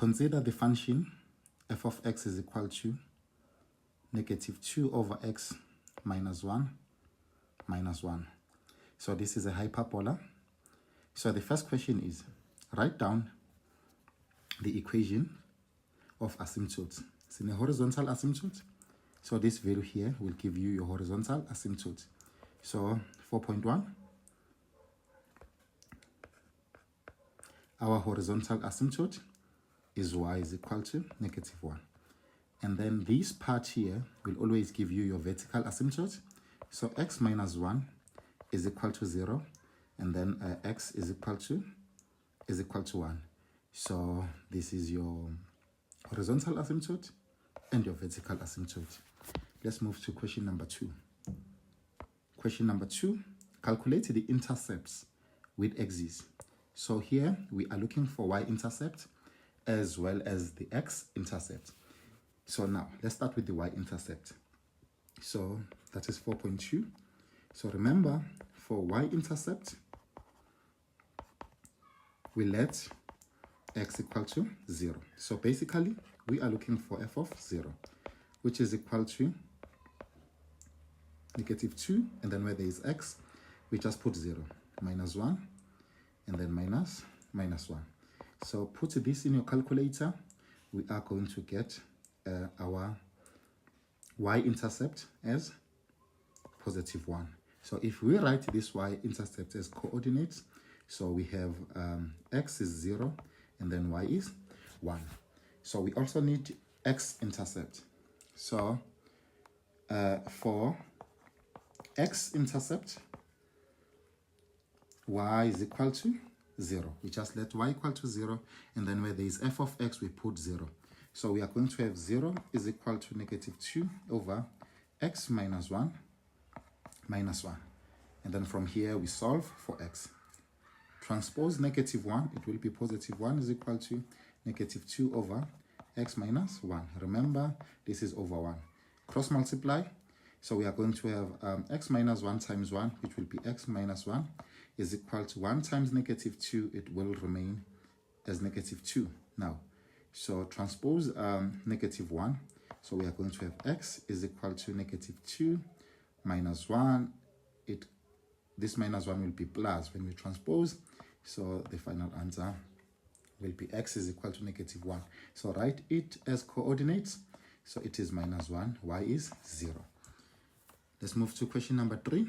consider the function f of x is equal to negative 2 over x minus 1 minus 1. So this is a hyperbola. So the first question is, write down the equation of asymptotes. It's in a horizontal asymptote. So this value here will give you your horizontal asymptote. So 4.1, our horizontal asymptote is y is equal to negative 1. And then this part here will always give you your vertical asymptote. So x minus 1 is equal to 0, and then x is equal to 1. So this is your horizontal asymptote and your vertical asymptote. Let's move to question number 2. Question number 2, calculate the intercepts with axes. So here we are looking for y-intercept as well as the x-intercept. So now let's start with the y-intercept. So that is 4.2. So remember, for y-intercept, we let x equal to 0. So basically, we are looking for f of 0, which is equal to negative 2, and then where there is x, we just put 0, minus 1, and then minus 1. So put this in your calculator. We are going to get our y-intercept as positive 1. So if we write this y-intercept as coordinates, so we have x is 0, and then y is 1. So we also need x-intercept. So for x-intercept, y is equal to 0. We just let y equal to 0, and then where there is f of x, we put 0. So we are going to have 0 is equal to negative 2 over x minus 1 minus 1. And then from here, we solve for x. Transpose negative 1, it will be positive 1 is equal to negative 2 over x minus 1. Remember, this is over 1. Cross multiply. So we are going to have x minus 1 times 1, which will be x minus 1, is equal to 1 times negative 2. It will remain as negative 2 now. So transpose negative 1. So we are going to have x is equal to negative 2 minus 1. This minus 1 will be plus when we transpose. So the final answer will be x is equal to negative 1. So write it as coordinates. So it is minus 1, y is 0. Let's move to question number 3.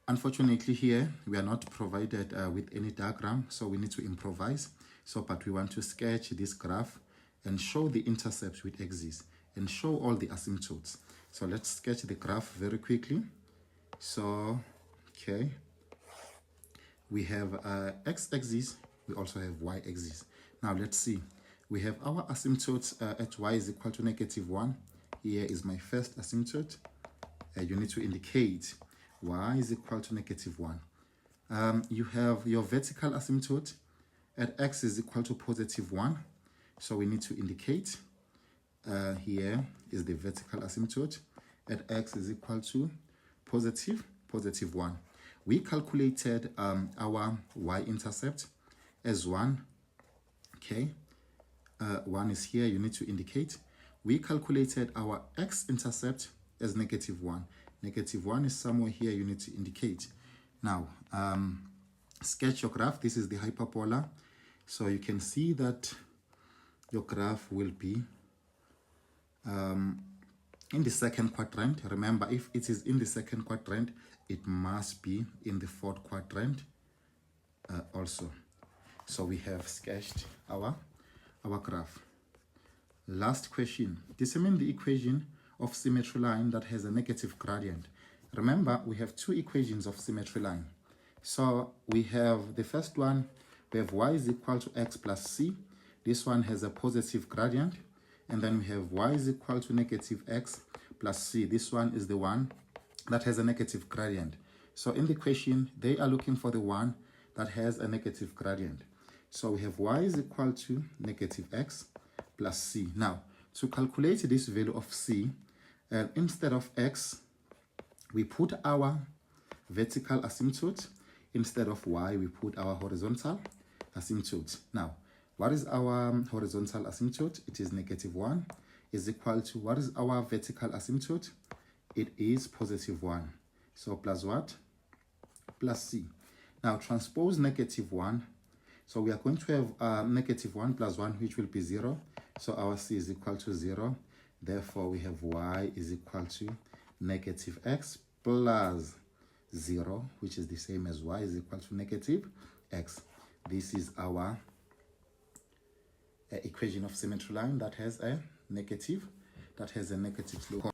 Unfortunately here, we are not provided with any diagram, so we need to improvise. But we want to sketch this graph and show the intercepts with axes and show all the asymptotes. So let's sketch the graph very quickly. So, okay, we have x-axis, we also have y-axis. Now let's see. We have our asymptotes at y is equal to negative 1. Here is my first asymptote. You need to indicate y is equal to negative 1. You have your vertical asymptote at x is equal to positive 1. So we need to indicate here is the vertical asymptote at x is equal to positive 1. We calculated our y-intercept as 1. Okay, 1 is here, you need to indicate. We calculated our x-intercept as negative 1. Negative 1 is somewhere here, you need to indicate. Now, sketch your graph. This is the hyperbola. So you can see that your graph will be in the second quadrant. Remember, if it is in the second quadrant, it must be in the fourth quadrant also. So we have sketched our graph. Last question. Determine the equation of symmetry line that has a negative gradient. Remember, we have two equations of symmetry line. So we have the first one, we have y is equal to x plus c. This one has a positive gradient. And then we have y is equal to negative x plus c. This one is the one that has a negative gradient. So in the question, they are looking for the one that has a negative gradient. So we have y is equal to negative x plus c. Now, to calculate this value of c, instead of x, we put our vertical asymptote. Instead of y, we put our horizontal asymptote. Now, what is our horizontal asymptote? It is -1 is equal to, what is our vertical asymptote? It is +1. So plus what? Plus c. Now transpose -1. So we are going to have -1 plus 1, which will be 0. So our c is equal to 0. Therefore, we have y is equal to -x plus 0, which is the same as y is equal to -x. This is our equation of symmetry line that has a negative slope.